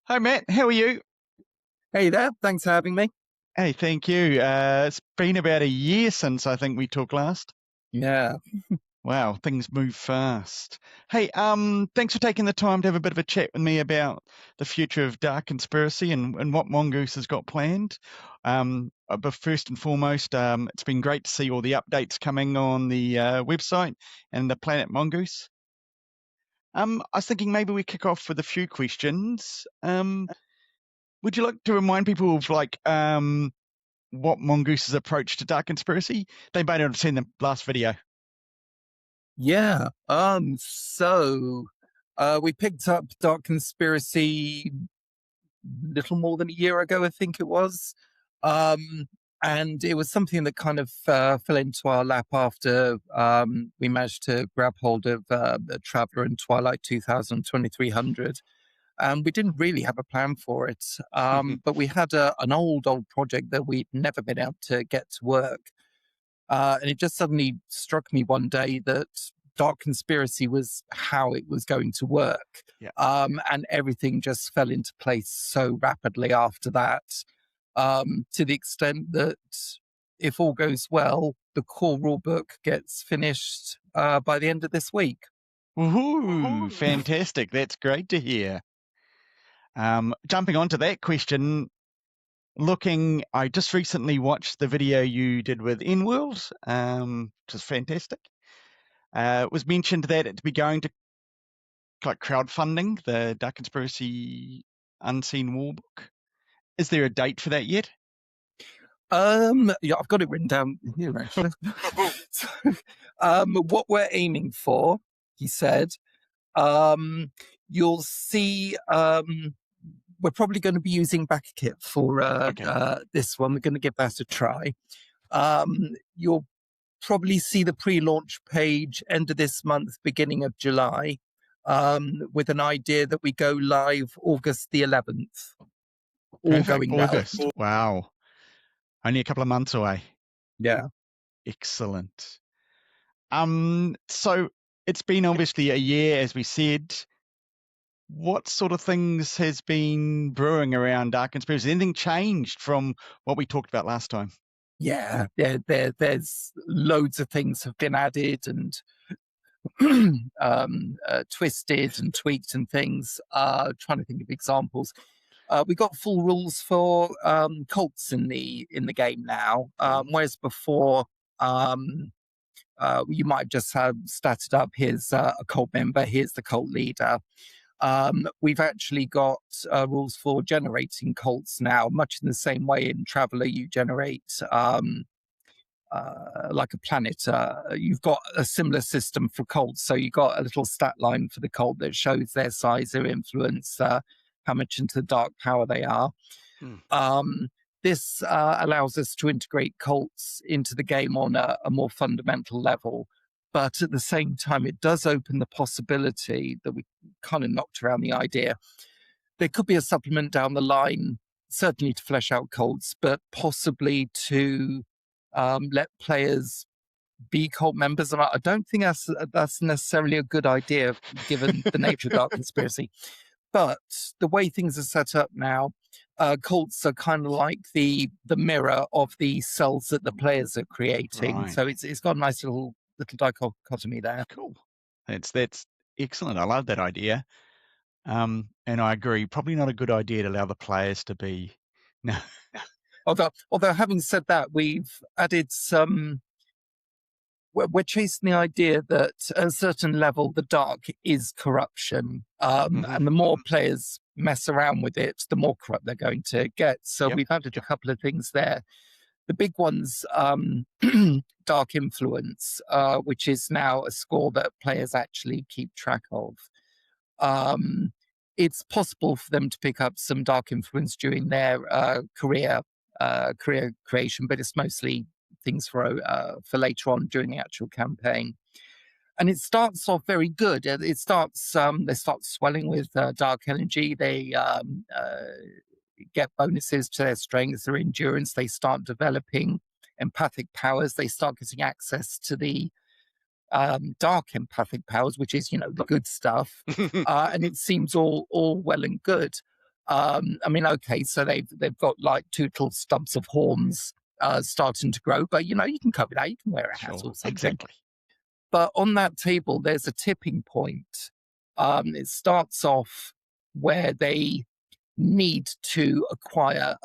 Hi, Matt. How are you? Hey there, thanks for having me. Hey, thank you. It's been about a year since I think we talked last. Yeah, Wow, things move fast. Hey, thanks for taking the time to have a bit of a chat with me about the future of Dark Conspiracy and what Mongoose has got planned. But first and foremost, it's been great to see all the updates coming on the website and the Planet Mongoose. I was thinking maybe we kick off with a few questions. Would you like to remind people of what Mongoose's approach to Dark Conspiracy? They might not have seen the last video. yeah. We picked up Dark Conspiracy little more than a year ago, I think it was. And it was something that kind of fell into our lap after we managed to grab hold of Traveller and Twilight 2300. And we didn't really have a plan for it. But we had an old project that we'd never been able to get to work. And it just suddenly struck me one day that Dark Conspiracy was how it was going to work. Yeah. And everything just fell into place so rapidly after that, to the extent that if all goes well, the core rulebook gets finished by the end of this week. Woohoo! Fantastic. That's great to hear. Jumping onto that question, I just recently watched the video you did with N-World, which is fantastic. It was mentioned that it'd be going to like crowdfunding the Dark Conspiracy Unseen Warbook. Is there a date for that yet? Yeah, I've got it written down here actually. So, what we're aiming for, he said, you'll see. We're probably going to be using Backerkit for this one. We're going to give that a try. You'll probably see the pre-launch page end of this month, beginning of July, with an idea that we go live August the 11th. All going August. well. Wow. Only a couple of months away. Yeah. Excellent. So it's been obviously a year, as we said. What sort of things has been brewing around Dark Conspiracy? Anything changed from what we talked about last time? Yeah, there's loads of things have been added and twisted and tweaked and things. Trying to think of examples. We got full rules for cults in the game now, whereas before you might just have statted up, here's a cult member, here's the cult leader. We've actually got rules for generating cults now, much in the same way in Traveller you generate like a planet. You've got a similar system for cults, so you've got a little stat line for the cult that shows their size, their influence, how much into the dark power they are. This allows us to integrate cults into the game on a more fundamental level. But at the same time, it does open the possibility that we kind of knocked around the idea. There could be a supplement down the line, certainly to flesh out cults, but possibly to let players be cult members. And I don't think that's necessarily a good idea, given the nature of Dark Conspiracy. But the way things are set up now, cults are kind of like the mirror of the cells that the players are creating. Right. So it's got a nice little dichotomy there. Cool. That's excellent. I love that idea. And I agree. Probably not a good idea to allow the players to be. No. Although having said that, we've added some. We're chasing the idea that at a certain level, the dark is corruption. And the more players mess around with it, the more corrupt they're going to get. So we've added a couple of things there. The big ones, dark influence, which is now a score that players actually keep track of. It's possible for them to pick up some dark influence during their career creation, but it's mostly things for later on during the actual campaign. And it starts off very good. It starts they start swelling with dark energy. They get bonuses to their strength, their endurance. They start developing empathic powers. They start getting access to the dark empathic powers, which is the good stuff. And it seems all well and good. I mean, okay, so they've got like two little stubs of horns starting to grow, but you can cover that. You can wear a hat Sure, or something. exactly. But on that table, there's a tipping point. It starts off where they need to acquire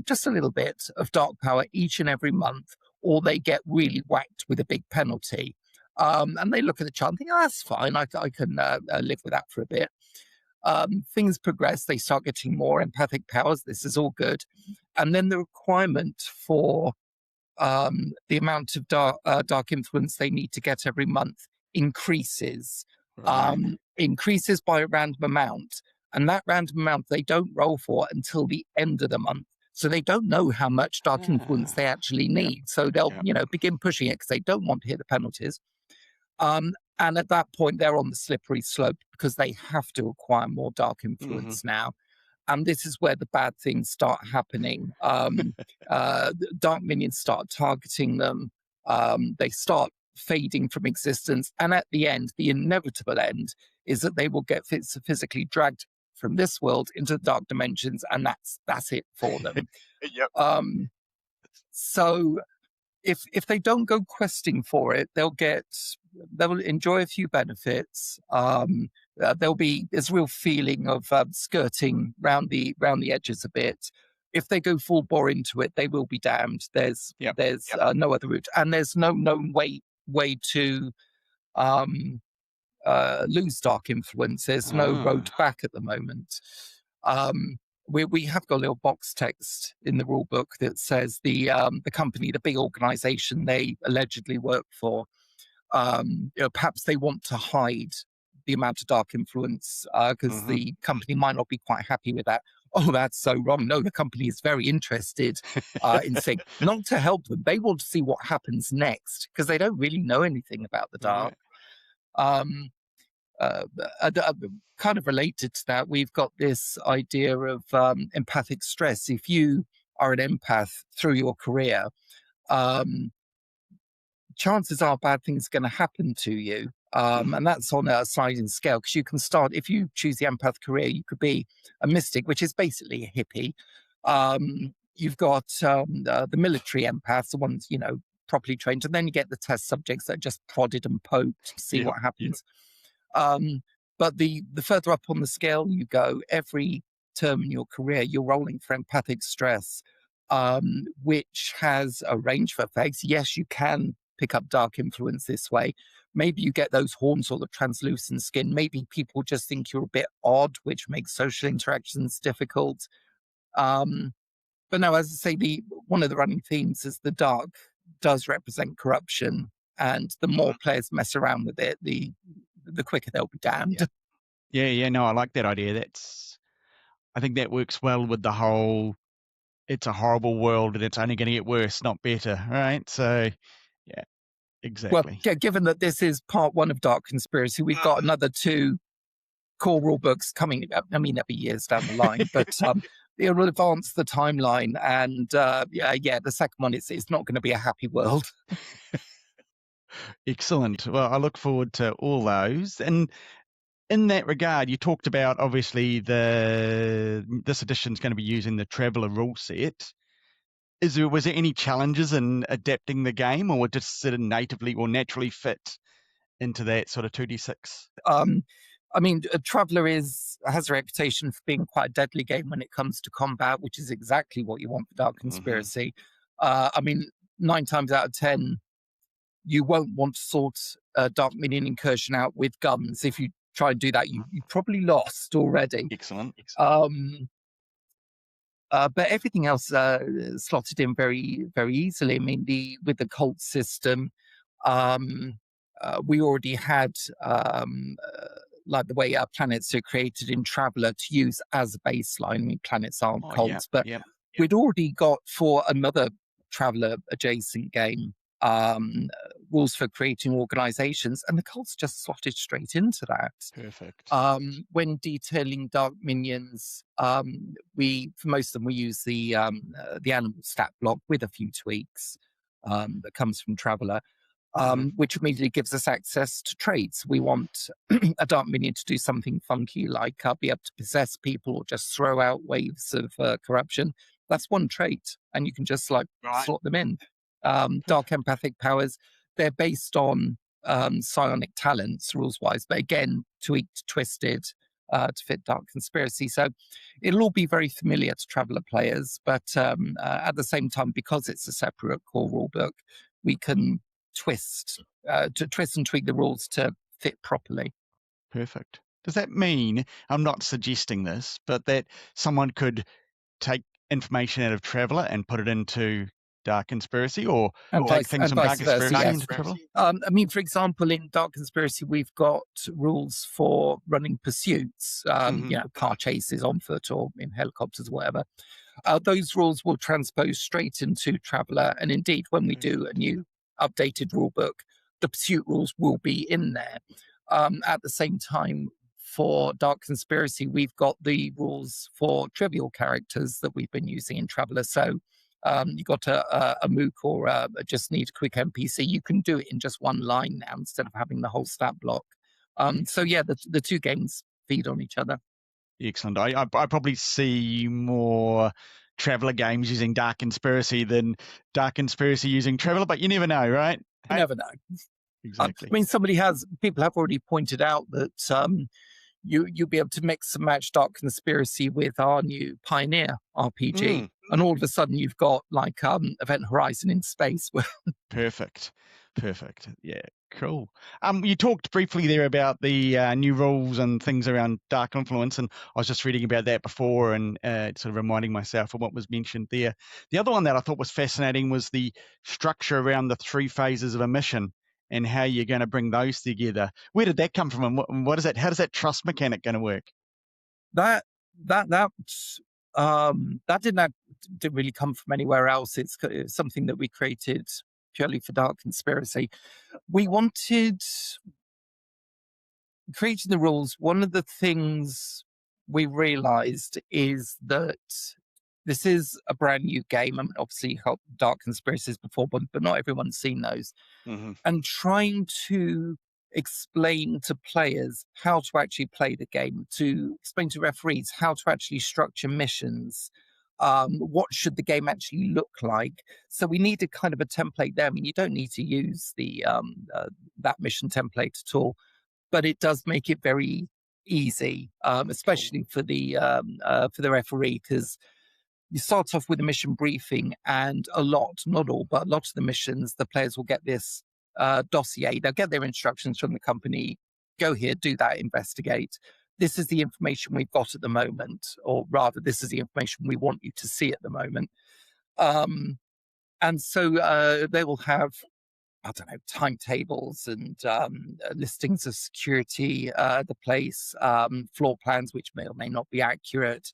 just a little bit of dark power each and every month, or they get really whacked with a big penalty. And they look at the chart and think, oh, that's fine. I can live with that for a bit. Things progress. They start getting more empathic powers. This is all good. And then the requirement for the amount of dark influence they need to get every month increases. Right. Increases by a random amount. And that random amount they don't roll for until the end of the month. So they don't know how much dark influence they actually need. So they'll, begin pushing it because they don't want to hit the penalties. And at that point, they're on the slippery slope because they have to acquire more dark influence now. And this is where the bad things start happening. Dark minions start targeting them. They start fading from existence. And at the end, the inevitable end is that they will get physically dragged from this world into the dark dimensions, and that's it for them. Yep. So if they don't go questing for it, they'll enjoy a few benefits. There's a real feeling of skirting round the edges a bit. If they go full bore into it, they will be damned. There's no other route, and there's no known way to lose dark influence. There's no road back at the moment. We have got a little box text in the rule book that says the company, the big organization they allegedly work for, perhaps they want to hide the amount of dark influence because the company might not be quite happy with that. Oh, that's so wrong. No, the company is very interested in saying not to help them. They want to see what happens next because they don't really know anything about the dark. Right. Kind of related to that, we've got this idea of empathic stress. If you are an empath through your career, chances are bad things are going to happen to you. And that's on a sliding scale because you can start, if you choose the empath career, you could be a mystic, which is basically a hippie. You've got the military empaths, the ones, properly trained. And then you get the test subjects that are just prodded and poked to see what happens. But the further up on the scale you go, every term in your career, you're rolling for empathic stress, which has a range of effects. Yes, you can pick up dark influence this way. Maybe you get those horns or the translucent skin. Maybe people just think you're a bit odd, which makes social interactions difficult. But no, as I say, one of the running themes is the dark does represent corruption. And the more players mess around with it, the quicker they'll be damned. Yeah, no, I like that idea. I think that works well with the whole, it's a horrible world and it's only going to get worse, not better, right? So, yeah, exactly. Well, given that this is part one of Dark Conspiracy, we've got another two core rule books coming. I mean, that'll be years down the line, but it will advance the timeline. And the second one, it's not going to be a happy world. Excellent. Well, I look forward to all those. And in that regard, you talked about obviously this edition is going to be using the Traveller rule set. Was there any challenges in adapting the game, or did it sort of natively or naturally fit into that sort of 2d6? I mean, Traveller has a reputation for being quite a deadly game when it comes to combat, which is exactly what you want for Dark Conspiracy. I mean, 9 times out of 10, you won't want to sort a Dark Minion incursion out with guns. If you try and do that, you probably lost already. Excellent. But everything else slotted in very, very easily. I mean, with the cult system, we already had like the way our planets are created in Traveller to use as a baseline. I mean, planets aren't cults, but we'd already got for another Traveller adjacent game rules for creating organizations, and the cults just slotted straight into that. Perfect. When detailing dark minions, for most of them we use the animal stat block with a few tweaks that comes from Traveller. which immediately gives us access to traits. We want a dark minion to do something funky, like be able to possess people or just throw out waves of corruption. That's one trait, and you can just like slot them in. Dark empathic powers, they're based on psionic talents, rules-wise, but again, tweaked, twisted to fit Dark Conspiracy. So it'll all be very familiar to Traveller players, but at the same time, because it's a separate core rulebook, we can twist and tweak the rules to fit properly. Perfect. Does that mean, I'm not suggesting this, but that someone could take information out of Traveller and put it into Dark Conspiracy, or take things from Dark Conspiracy into Traveller? I mean, for example, in Dark Conspiracy, we've got rules for running pursuits, car chases on foot or in helicopters or whatever. Those rules will transpose straight into Traveller, and indeed, when we do a new updated rule book, the pursuit rules will be in there. At the same time, for Dark Conspiracy, we've got the rules for trivial characters that we've been using in Traveller. So you got a MOOC or just need a quick NPC, you can do it in just one line now instead of having the whole stat block. So yeah, the two games feed on each other. Excellent. I probably see more Traveller games using Dark Conspiracy than Dark Conspiracy using Traveller, but you never know, right? You never know. Exactly. I mean, people have already pointed out that you'll be able to mix and match Dark Conspiracy with our new Pioneer RPG, and all of a sudden you've got like Event Horizon in space. Perfect. Yeah, cool. You talked briefly there about the new rules and things around Dark Influence, and I was just reading about that before and sort of reminding myself of what was mentioned there. The other one that I thought was fascinating was the structure around the 3 phases of a mission and how you're going to bring those together. Where did that come from, and what is that? How does that trust mechanic going to work? That didn't really come from anywhere else. It's something that we created purely for Dark Conspiracy. We wanted creating the rules. One of the things we realized is that this is a brand new game. I mean, obviously, Dark Conspiracies before, but not everyone's seen those. And trying to explain to players how to actually play the game, to explain to referees how to actually structure missions, what should the game actually look like. So we needed kind of a template there. I mean, you don't need to use the that mission template at all, but it does make it very easy, especially for the referee, because you start off with a mission briefing, and not all, but a lot of the missions, the players will get this dossier. They'll get their instructions from the company. Go here, do that, investigate. This is the information we've got at the moment, or rather, this is the information we want you to see at the moment. And so they will have, I don't know, timetables and listings of security, the place, floor plans, which may or may not be accurate,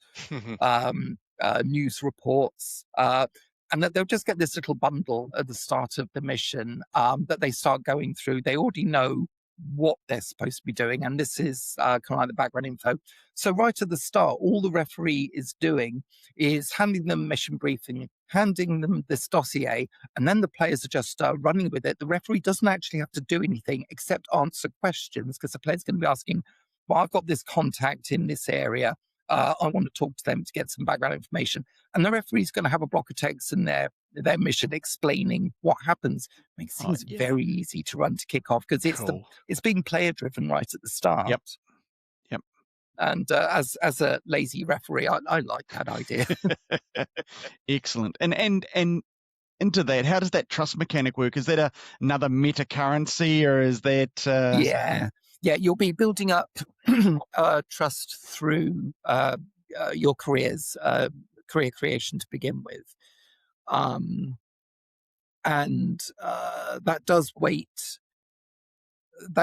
news reports, and that they'll just get this little bundle at the start of the mission that they start going through. They already know what they're supposed to be doing, and this is kind of like the background info. So right at the start, all the referee is doing is handing them mission briefing, handing them this dossier, and then the players are just running with it. The referee doesn't actually have to do anything except answer questions, because the player's going to be asking, well, I've got this contact in this area. I want to talk to them to get some background information. And the referee's going to have a block of text in their mission explaining what happens. Makes things very easy to run to kick off, because it's being player driven right at the start. Yep. And as a lazy referee, I like that idea. Excellent. And into that, how does that trust mechanic work? Is that another meta currency, or is that? Yeah, you'll be building up trust through your career creation to begin with. And that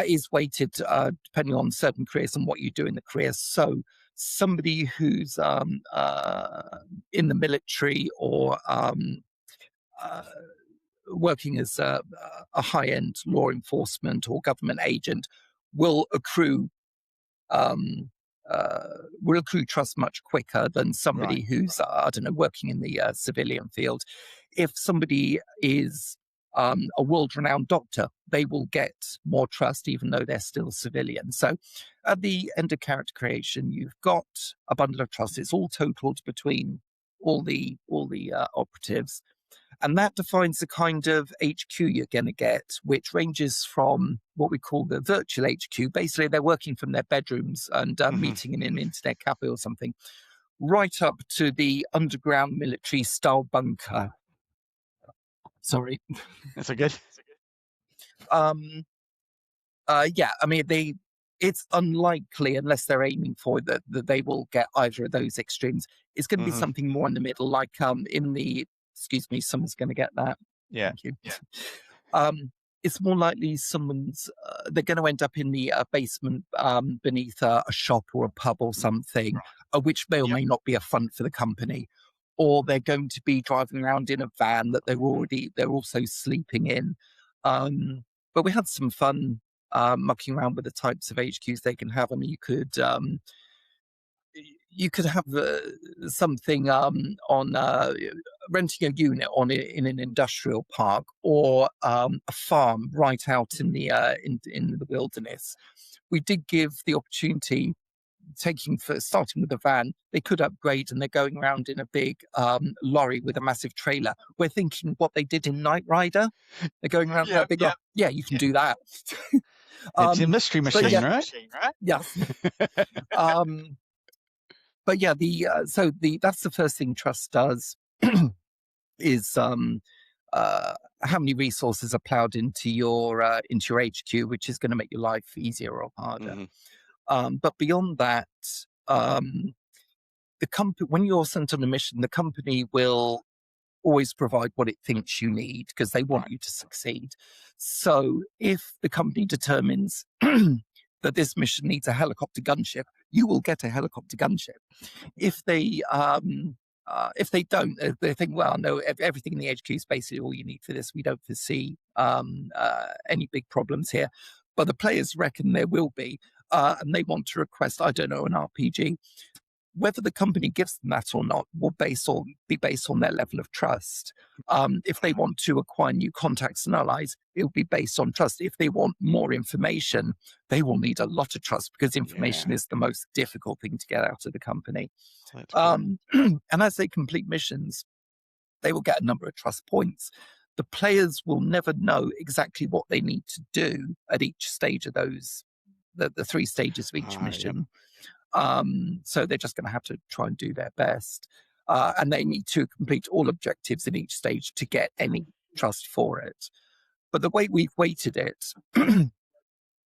is weighted depending on certain careers and what you do in the career. So somebody who's in the military or working as a high-end law enforcement or government agent will accrue trust much quicker than somebody who's, I don't know, working in the civilian field. If somebody is a world-renowned doctor, they will get more trust even though they're still civilian. So at the end of character creation, you've got a bundle of trust. It's all totaled between all the operatives. And that defines the kind of HQ you're going to get, which ranges from what we call the virtual HQ. Basically, they're working from their bedrooms and meeting in an internet cafe or something, right up to the underground military style bunker. Sorry. That's a good. Yeah, I mean, it's unlikely, unless they're aiming for it, that they will get either of those extremes. It's going to be something more in the middle, like in the, excuse me, someone's going to get that. Yeah. Thank you. Yeah. It's more likely they're going to end up in the basement beneath a shop or a pub or something, which may or may not be a front for the company. Or they're going to be driving around in a van that they're also sleeping in. But we had some fun mucking around with the types of HQs they can have. I mean, you could have something on renting a unit in an industrial park, or a farm right out in the wilderness. We did give the opportunity, starting with a van, they could upgrade, and they're going around in a big lorry with a massive trailer. We're thinking what they did in Knight Rider. They're going around that big. Yeah, you can do that. It's a mystery machine, right? Yes. But yeah, that's the first thing trust does is how many resources are plowed into your HQ, which is going to make your life easier or harder. But beyond that, the company, when you're sent on a mission, the company will always provide what it thinks you need because they want you to succeed. So if the company determines that this mission needs a helicopter gunship, you will get a helicopter gunship. If they don't, they think, well, no, everything in the HQ is basically all you need for this. We don't foresee any big problems here. But the players reckon there will be, and they want to request, I don't know, an RPG. Whether the company gives them that or not will be based on their level of trust. If they want to acquire new contacts and allies, it will be based on trust. If they want more information, they will need a lot of trust because information is the most difficult thing to get out of the company. And as they complete missions, they will get a number of trust points. The players will never know exactly what they need to do at each stage of those, the 3 stages of each mission. So they're just going to have to try and do their best. And they need to complete all objectives in each stage to get any trust for it. But the way we've weighted it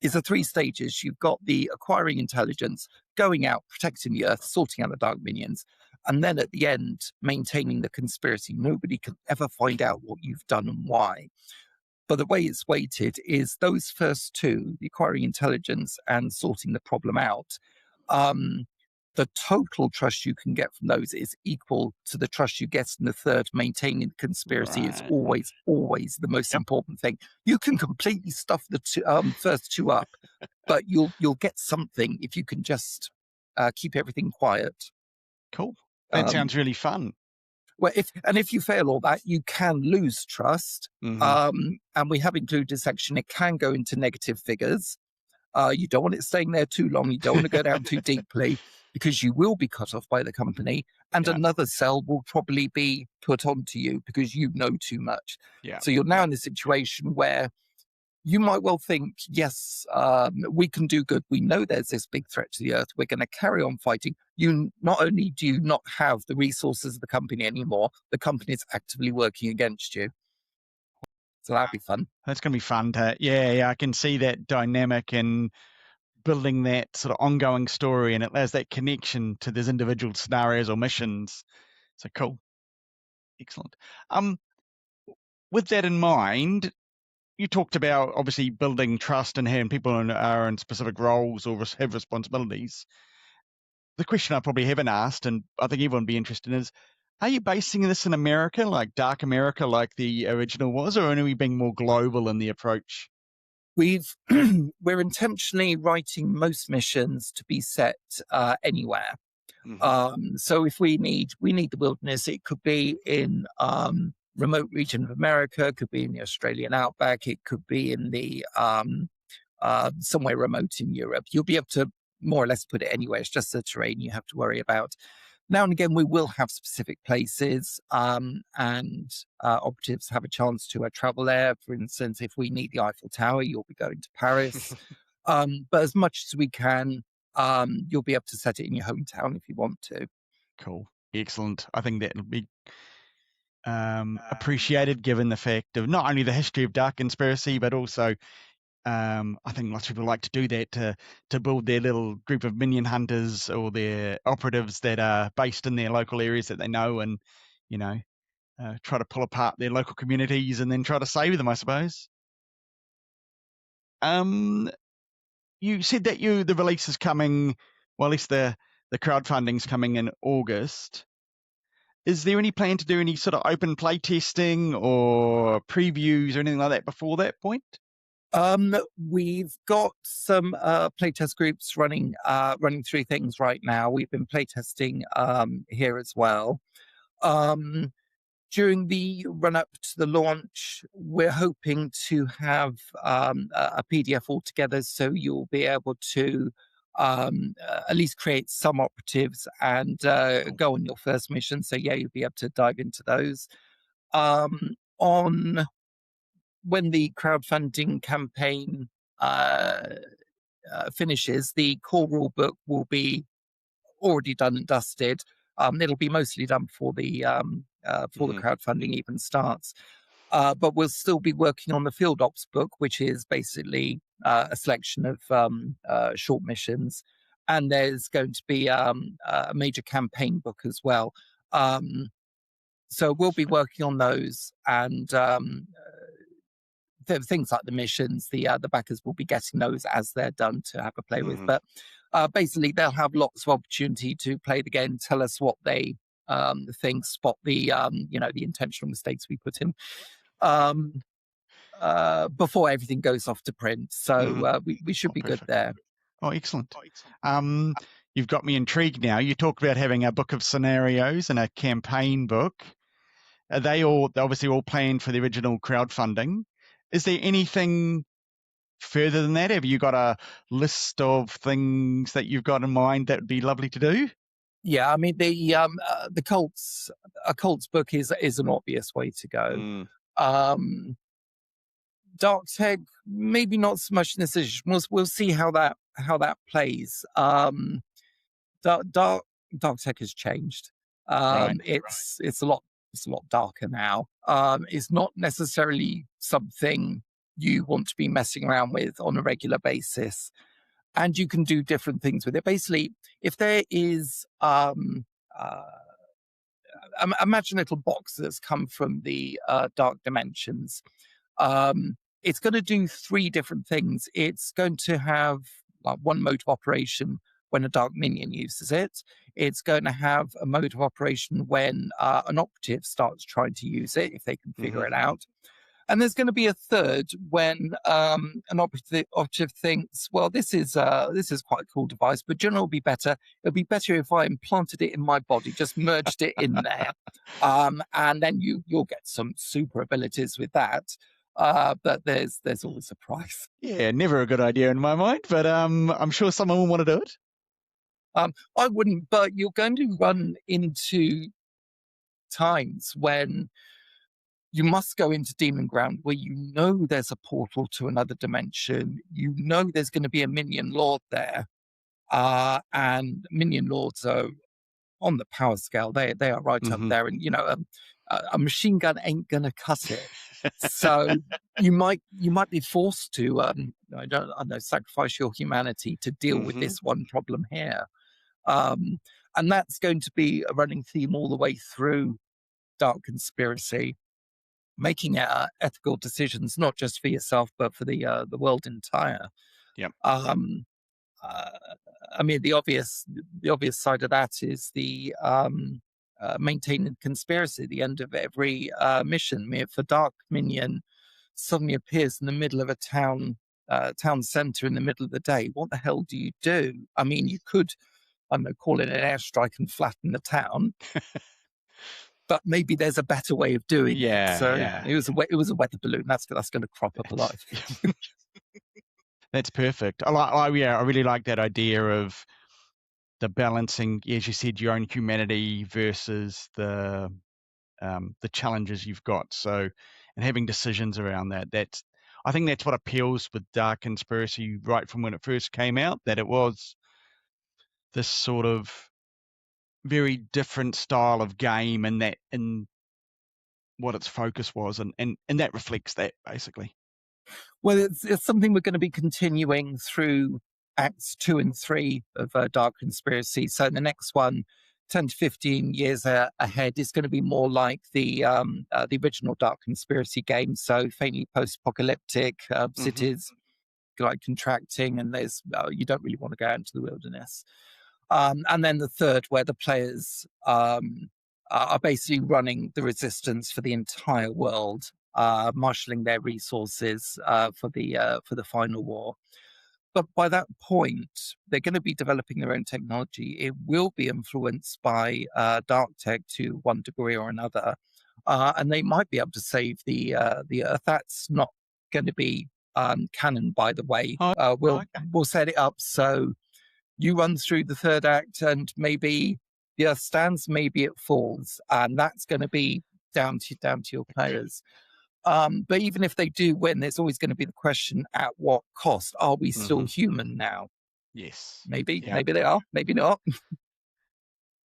is the 3 stages. You've got the acquiring intelligence, going out, protecting the Earth, sorting out the dark minions, and then at the end, maintaining the conspiracy. Nobody can ever find out what you've done and why. But the way it's weighted is those first 2, the acquiring intelligence and sorting the problem out, the total trust you can get from those is equal to the trust you get in the third. Maintaining the conspiracy is always the most important thing. You can completely stuff the first 2 up, but you'll get something if you can just keep everything quiet. Cool. That sounds really fun. Well, if you fail all that, you can lose trust. And we have included a section. It can go into negative figures. You don't want it staying there too long. You don't want to go down too deeply because you will be cut off by the company, and another cell will probably be put onto you because you know too much. So you're now in a situation where you might well think, yes, we can do good. We know there's this big threat to the Earth. We're going to carry on fighting. Not only do you not have the resources of the company anymore, the company is actively working against you. So that'd be fun. That's going to be fun to, I can see that dynamic and building that sort of ongoing story, and it has that connection to those individual scenarios or missions. So cool. Excellent. With that in mind, you talked about obviously building trust and having people are in specific roles or have responsibilities. The question I probably haven't asked, and I think everyone would be interested in, is, are you basing this in America, like Dark America, like the original was, or are we being more global in the approach? We're intentionally writing most missions to be set anywhere. So if we need the wilderness, it could be in remote region of America, it could be in the Australian outback, it could be in the somewhere remote in Europe. You'll be able to more or less put it anywhere. It's just the terrain you have to worry about. Now and again, we will have specific places, and operatives have a chance to travel there. For instance, if we need the Eiffel Tower, you'll be going to Paris. But as much as we can, you'll be able to set it in your hometown if you want to. Cool. Excellent. I think that'll be appreciated, given the fact of not only the history of Dark Conspiracy, but also I think lots of people like to do that to build their little group of minion hunters or their operatives that are based in their local areas that they know, and try to pull apart their local communities and then try to save them, I suppose. You said that the release is coming, well, at least the crowdfunding's coming in August. Is there any plan to do any sort of open play testing or previews or anything like that before that point? We've got some playtest groups running through things right now. We've been playtesting here as well. During the run-up to the launch, we're hoping to have a PDF altogether, so you'll be able to at least create some operatives and go on your first mission. So yeah, you'll be able to dive into those. On when the crowdfunding campaign finishes, the core rule book will be already done and dusted. It'll be mostly done before the crowdfunding even starts. But we'll still be working on the Field Ops book, which is basically a selection of short missions. And there's going to be a major campaign book as well. So we'll be working on those, and things like the missions, the backers will be getting those as they're done to have a play with. But basically, they'll have lots of opportunity to play the game, tell us what they think, spot the the intentional mistakes we put in before everything goes off to print. So we should be good there. Oh, excellent. You've got me intrigued now. You talked about having a book of scenarios and a campaign book. Are they're obviously all planned for the original crowdfunding? Is there anything further than that? Have you got a list of things that you've got in mind that would be lovely to do? Yeah, I mean the Colts book is an obvious way to go. Dark Tech, maybe not so much in this issue. We'll see how that plays. Dark Tech has changed. It's a lot darker now. It's not necessarily something you want to be messing around with on a regular basis, and you can do different things with it. Basically, if there is imagine a little box that's come from the Dark Dimensions. It's going to do 3 different things. It's going to have one mode of operation when a dark minion uses it. It's going to have a mode of operation when an operative starts trying to use it, if they can figure it out. And there's going to be a third when an operative thinks, well, this is quite a cool device, but it'll be better. It'll be better if I implanted it in my body, just merged it in there, and then you'll get some super abilities with that. But there's always a price. Yeah, never a good idea in my mind, but I'm sure someone will want to do it. I wouldn't, but you're going to run into times when you must go into Demon Ground where there's a portal to another dimension. There's going to be a minion lord there. And minion lords are on the power scale. They are right up there. And, a machine gun ain't going to cut it. So you might be forced to, I don't know, sacrifice your humanity to deal with this one problem here. And that's going to be a running theme all the way through Dark Conspiracy, making ethical decisions, not just for yourself, but for the world entire. Yep. I mean, the obvious side of that is the maintaining conspiracy at the end of every mission. I mean, if a dark minion suddenly appears in the middle of a town center in the middle of the day, what the hell do you do? I mean, you could, I don't know, call it an airstrike and flatten the town. but maybe there's a better way of doing it. So Yeah. it was a weather balloon. That's going to crop up a lot. That's perfect. I really like that idea of the balancing, as you said, your own humanity versus the challenges you've got. So, and having decisions around that. I think that's what appeals with Dark Conspiracy right from when it first came out. That it was this sort of very different style of game, and that in what its focus was, and that reflects that basically. Well, it's something we're going to be continuing through Acts 2 and 3 of Dark Conspiracy. So the next one, 10 to 15 years ahead, is going to be more like the original Dark Conspiracy game. So faintly post-apocalyptic cities, like contracting, and there's you don't really want to go out into the wilderness. And then the third, where the players are basically running the resistance for the entire world, marshalling their resources for the final war. But by that point, they're going to be developing their own technology. It will be influenced by dark tech to one degree or another, and they might be able to save the Earth. That's not going to be canon, by the way. We'll set it up so you run through the third act, and maybe the Earth stands, maybe it falls, and that's going to be down to your players. But even if they do win, there's always going to be the question: at what cost? Are we still human now? Yes. Maybe they are, maybe not.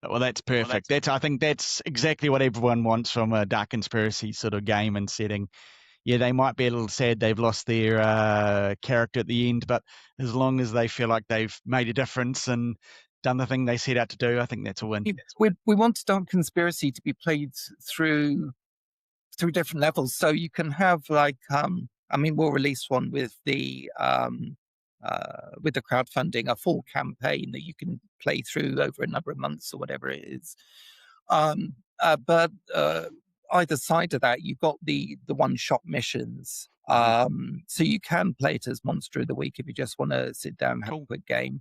Well, that's perfect. I think that's exactly what everyone wants from a Dark Conspiracy sort of game and setting. Yeah, they might be a little sad they've lost their character at the end, but as long as they feel like they've made a difference and done the thing they set out to do, I think that's a win. We want Dark Conspiracy to be played through different levels. So you can have we'll release one with the crowdfunding, a full campaign that you can play through over a number of months or whatever it is. But either side of that, you've got the one-shot missions. So you can play it as Monster of the Week if you just want to sit down and have a quick game.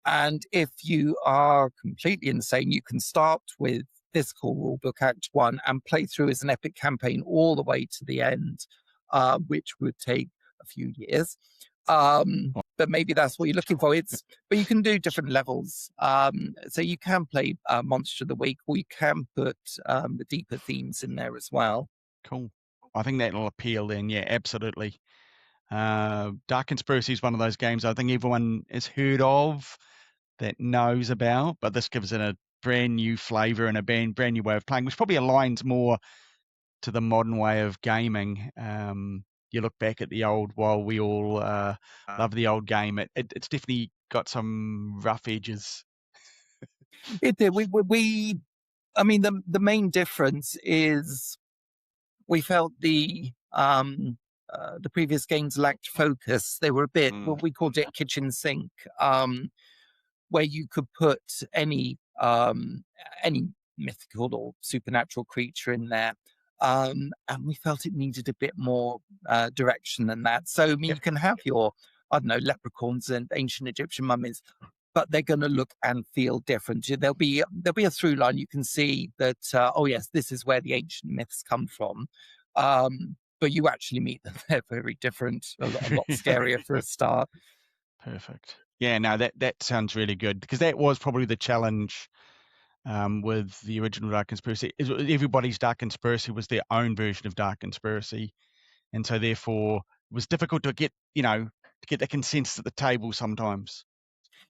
And if you are completely insane, you can start with this core rulebook, Act 1, and play through as an epic campaign all the way to the end, which would take a few years. But maybe that's what you're looking for. But you can do different levels. So you can play Monster of the Week, or you can put the deeper themes in there as well. Cool. I think that'll appeal then. Yeah, absolutely. Dark Conspiracy is one of those games I think everyone has heard of, that knows about, but this gives it a brand new flavor and a brand new way of playing, which probably aligns more to the modern way of gaming. You look back at the old, while we all love the old game, it's definitely got some rough edges. It did. The main difference is we felt the previous games lacked focus. They were a bit, what we called it kitchen sink, where you could put any mythical or supernatural creature in there. And we felt it needed a bit more direction than that. So, you can have your, leprechauns and ancient Egyptian mummies, but they're going to look and feel different. There'll be a through line. You can see that, yes, this is where the ancient myths come from. But you actually meet them. They're very different, a lot scarier for a start. Perfect. Yeah, no, that sounds really good, because that was probably the challenge with the original Dark Conspiracy. Everybody's Dark Conspiracy was their own version of Dark Conspiracy, and so therefore it was difficult to get the consensus at the table sometimes.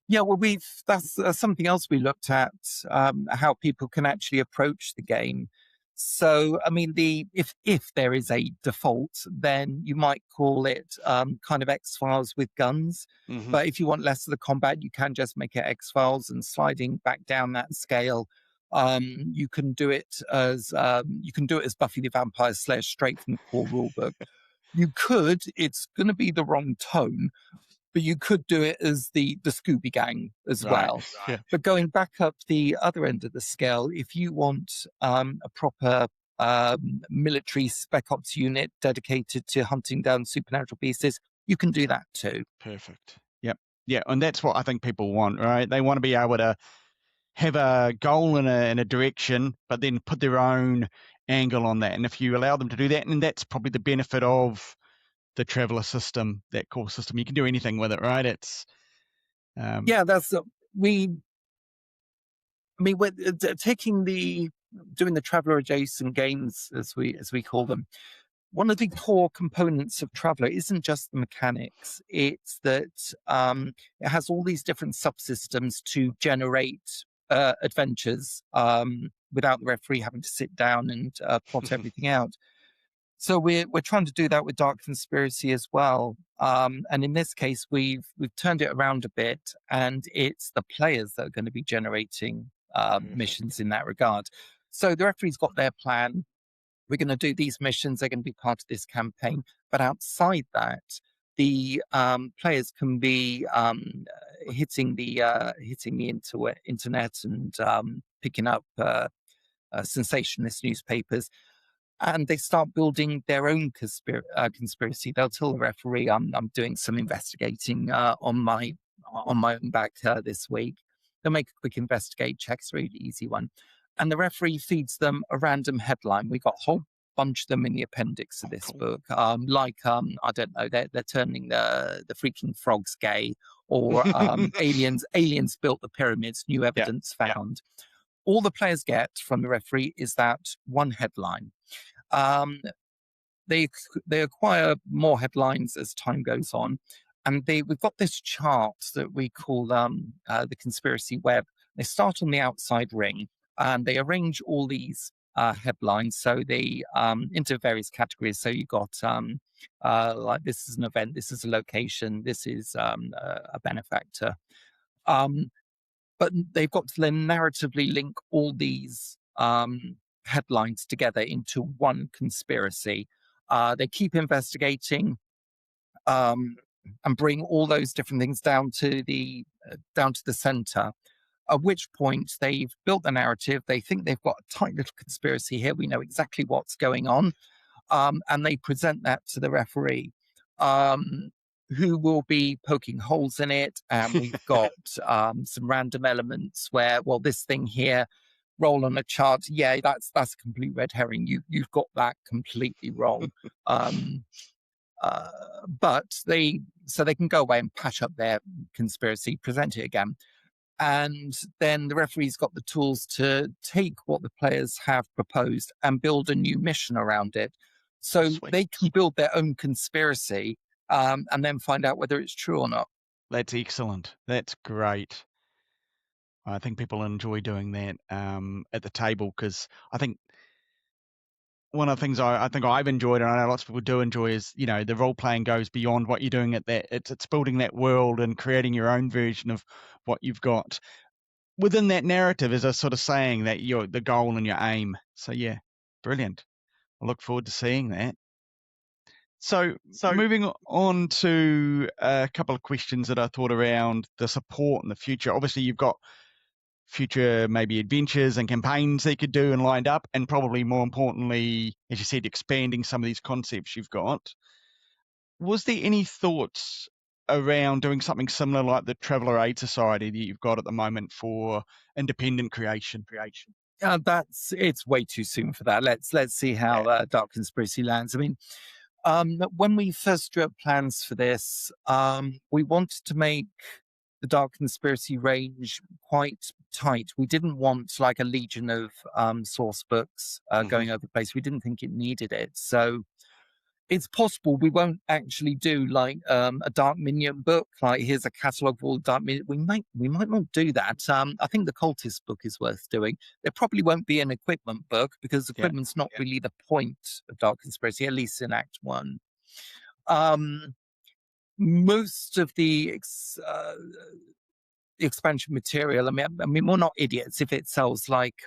Yeah, well, that's something else we looked at, how people can actually approach the game. So, if there is a default, then you might call it kind of X-Files with guns. But if you want less of the combat, you can just make it X-Files, and sliding back down that scale, you can do it as Buffy the Vampire Slayer straight from the core rulebook. It's going to be the wrong tone, but you could do it as the Scooby Gang as well. Yeah. But going back up the other end of the scale, if you want a proper military spec ops unit dedicated to hunting down supernatural beasts, you can do that too. Perfect. Yep. Yeah, and that's what I think people want, right? They want to be able to have a goal in a direction, but then put their own angle on that. And if you allow them to do that, and that's probably the benefit of the traveler system, that core system, you can do anything with it, right? It's yeah, that's we. I mean, we're doing the traveler adjacent games as we call them. One of the core components of Traveller isn't just the mechanics. It's that it has all these different subsystems to generate adventures without the referee having to sit down and plot everything out. So we're trying to do that with Dark Conspiracy as well. And in this case, we've turned it around a bit, and it's the players that are going to be generating missions in that regard. So the referee's got their plan. We're going to do these missions. They're going to be part of this campaign. But outside that, the players can be hitting the internet and picking up sensationalist newspapers, and they start building their own conspiracy. They'll tell the referee, "I'm doing some investigating on my own back this week." They'll make a quick investigate check. It's a really easy one. And the referee feeds them a random headline. We got a whole bunch of them in the appendix of this book. I don't know, they're turning the freaking frogs gay, or aliens built the pyramids, new evidence found. All the players get from the referee is that one headline. They acquire more headlines as time goes on, and we've got this chart that we call the conspiracy web. They start on the outside ring, and they arrange all these headlines so they into various categories. So you got like, this is an event, this is a location, this is a benefactor. But they've got to then narratively link all these headlines together into one conspiracy. They keep investigating and bring all those different things down to the center. At which point they've built the narrative. They think they've got a tight little conspiracy here. We know exactly what's going on, and they present that to the referee, who will be poking holes in it. And we've got some random elements where, well, this thing here, roll on a chart. Yeah, that's a complete red herring. You've got that completely wrong. But they can go away and patch up their conspiracy, present it again. And then the referee's got the tools to take what the players have proposed and build a new mission around it. So they can build their own conspiracy and then find out whether it's true or not. That's excellent. That's great. I think people enjoy doing that at the table, because I think one of the things I think I've enjoyed, and I know lots of people do enjoy, is, the role playing goes beyond what you're doing at that. It's building that world and creating your own version of what you've got within that narrative, as a sort of saying that you're the goal and your aim. So yeah, brilliant. I look forward to seeing that. So moving on to a couple of questions that I thought around the support in the future. Obviously, you've got future maybe adventures and campaigns they could do and lined up, and probably more importantly, as you said, expanding some of these concepts you've got. Was there any thoughts around doing something similar like the Traveller Aid Society that you've got at the moment for independent creation? It's way too soon for that. Let's see how Dark Conspiracy lands. I mean, when we first drew up plans for this, we wanted to make the Dark Conspiracy range quite tight. We didn't want like a legion of source books going over the place. We didn't think it needed it. So it's possible we won't actually do like a Dark Minion book. Like, here's a catalogue of all Dark Minion. We might not do that. I think the Cultist book is worth doing. There probably won't be an equipment book, because equipment's not really the point of Dark Conspiracy, at least in Act 1. Most of the expansion material, I mean, we're not idiots. If it sells like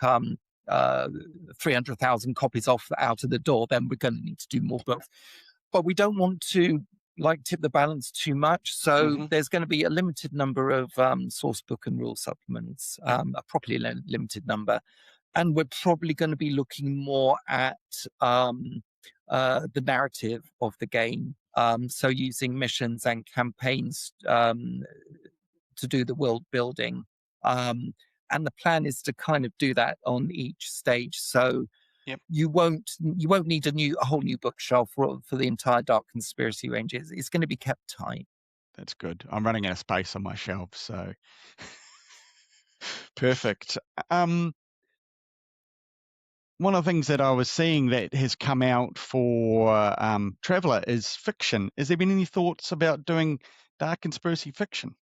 300,000 copies out of the door, then we're going to need to do more books. But we don't want to like tip the balance too much. So there's going to be a limited number of source book and rule supplements, a properly limited number. And we're probably going to be looking more at the narrative of the game. So using missions and campaigns to do the world building. and the plan is to kind of do that on each stage. So Yep. you won't need a whole new bookshelf for the entire Dark Conspiracy range. It's going to be kept tight. That's good. I'm running out of space on my shelf, so perfect. One of the things that I was seeing that has come out for Traveller is fiction. Has there been any thoughts about doing dark conspiracy fiction?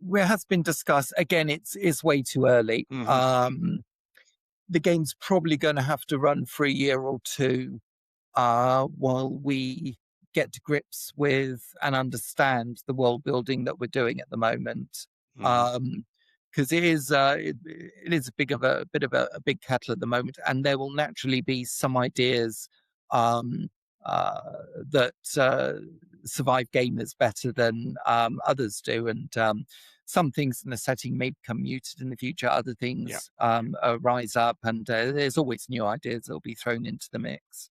Well, it has been discussed. Again, it's way too early. The game's probably going to have to run for a year or two while we get to grips with and understand the world building that we're doing at the moment. Because it is a bit of a big kettle at the moment, and there will naturally be some ideas that survive gamers better than others do, and some things in the setting may become muted in the future. Other things rise up, and there's always new ideas that will be thrown into the mix.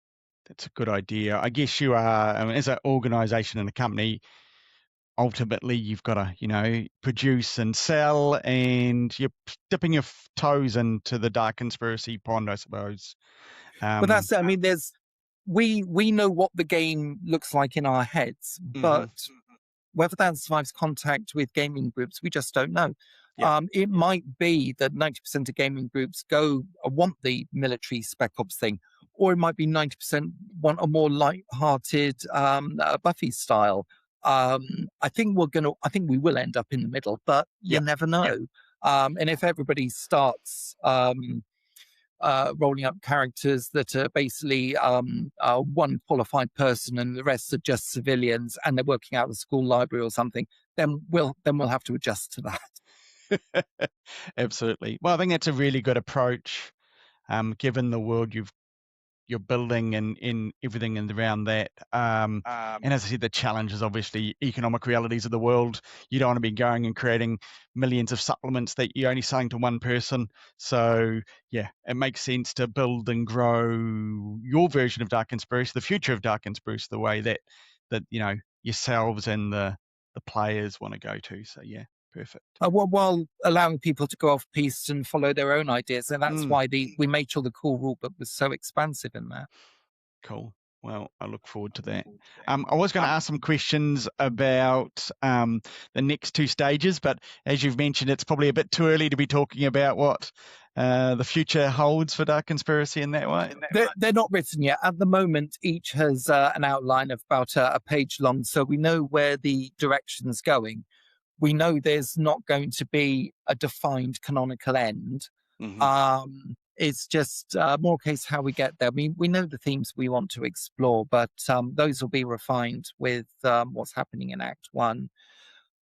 That's a good idea. I guess you are, as an organisation and a company, ultimately you've got to, produce and sell, and you're dipping your toes into the dark conspiracy pond, I suppose. But that's it. I mean, we know what the game looks like in our heads, but whether that survives contact with gaming groups, we just don't know. It might be that 90% of gaming groups want the military spec ops thing, or it might be 90% want a more light-hearted Buffy style. I think we will end up in the middle, but you never know. And if everybody starts rolling up characters that are basically one qualified person and the rest are just civilians, and they're working out of the school library or something, then we'll have to adjust to that. Absolutely. Well, I think that's a really good approach, given the world you're building and in everything and around that. And as I said, the challenge is obviously economic realities of the world. You don't want to be going and creating millions of supplements that you're only selling to one person. So yeah, it makes sense to build and grow your version of Dark Conspiracy, the future of Dark Conspiracy, the way that yourselves and the players want to go to. So yeah. Perfect. While allowing people to go off piste and follow their own ideas, and that's why we made sure the core rulebook was so expansive in that. Cool. Well, I look forward to that. I was going to ask some questions about the next two stages, but as you've mentioned, it's probably a bit too early to be talking about what the future holds for Dark Conspiracy in that way. They're not written yet. At the moment, each has an outline of about a page long, so we know where the direction's going. We know there's not going to be a defined canonical end. It's just more case how we get there. I mean, we know the themes we want to explore, but those will be refined with what's happening in Act 1.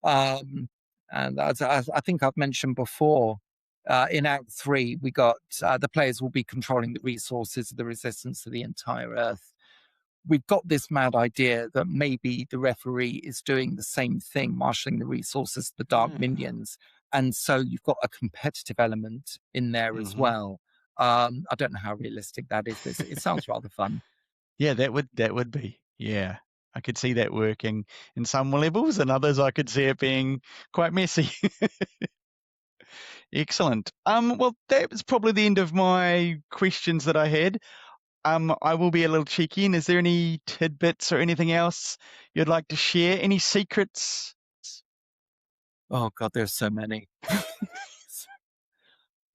And as I think I've mentioned before, in Act 3, we got the players will be controlling the resources of the resistance to the entire Earth. We've got this mad idea that maybe the referee is doing the same thing, marshalling the resources of the Dark Minions. And so you've got a competitive element in there as well. I don't know how realistic that is, but it sounds rather fun. Yeah, that would be. Yeah, I could see that working in some levels, and others I could see it being quite messy. Excellent. Well, that was probably the end of my questions that I had. I will be a little cheeky. And is there any tidbits or anything else you'd like to share? Any secrets? Oh God, there's so many.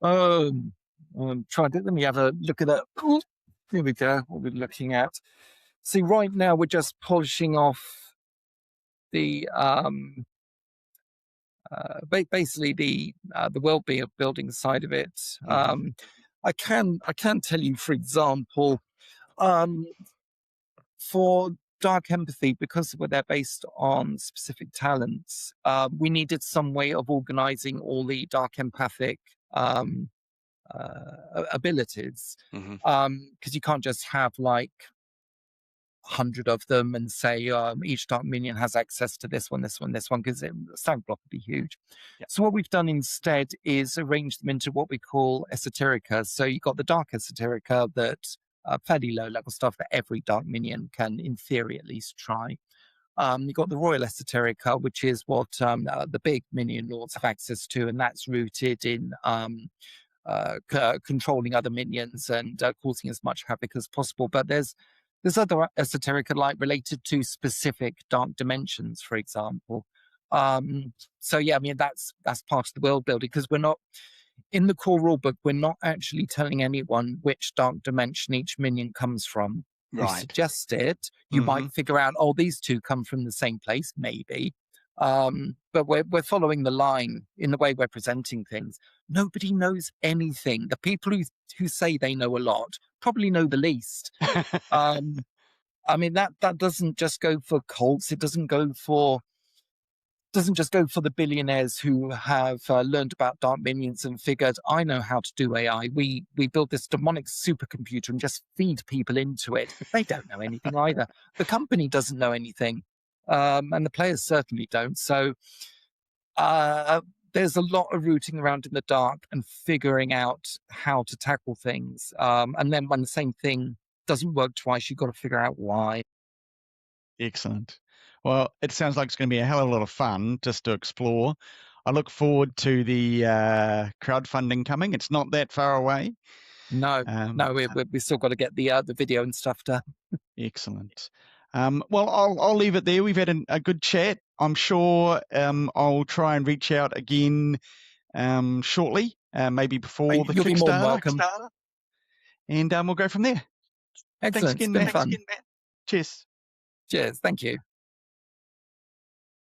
I'm trying to let me have a look at that. Here we go. What we're looking at. See, right now we're just polishing off the basically the world building side of it. I can tell you, for example, for Dark Empathy, because they're based on specific talents, we needed some way of organizing all the dark empathic abilities, because you can't just have like 100 of them and say each dark minion has access to this one, because the sound block would be huge. So what we've done instead is arrange them into what we call esoterica. So you've got the dark esoterica that fairly low level stuff that every dark minion can, in theory at least, try. You've got the Royal Esoterica, which is what the big minion lords have access to, and that's rooted in controlling other minions and causing as much havoc as possible. But there's other esoterica like related to specific dark dimensions, for example. So yeah, I mean that's part of the world building, because we're not in the core rulebook. We're not actually telling anyone which dark dimension each minion comes from. We suggest it. You might figure out, oh, these two come from the same place, maybe. But we're following the line in the way we're presenting things. Nobody knows anything. The people who say they know a lot probably know the least. I mean, that doesn't just go for cults. It doesn't just go for the billionaires who have learned about dark minions and figured, I know how to do AI. We built this demonic supercomputer and just feed people into it. They don't know anything either. The company doesn't know anything. And the players certainly don't. So there's a lot of rooting around in the dark and figuring out how to tackle things. And then when the same thing doesn't work twice, you've got to figure out why. Excellent. Well, it sounds like it's going to be a hell of a lot of fun just to explore. I look forward to the crowdfunding coming. It's not that far away. No, we still got to get the video and stuff done. Excellent. Well, I'll leave it there. We've had a good chat. I'm sure I'll try and reach out again shortly, maybe before the You'll Kickstarter. Be more than welcome. And we'll go from there. Excellent. Thanks again, it's been Matt. fun. Cheers. Cheers. Thank you.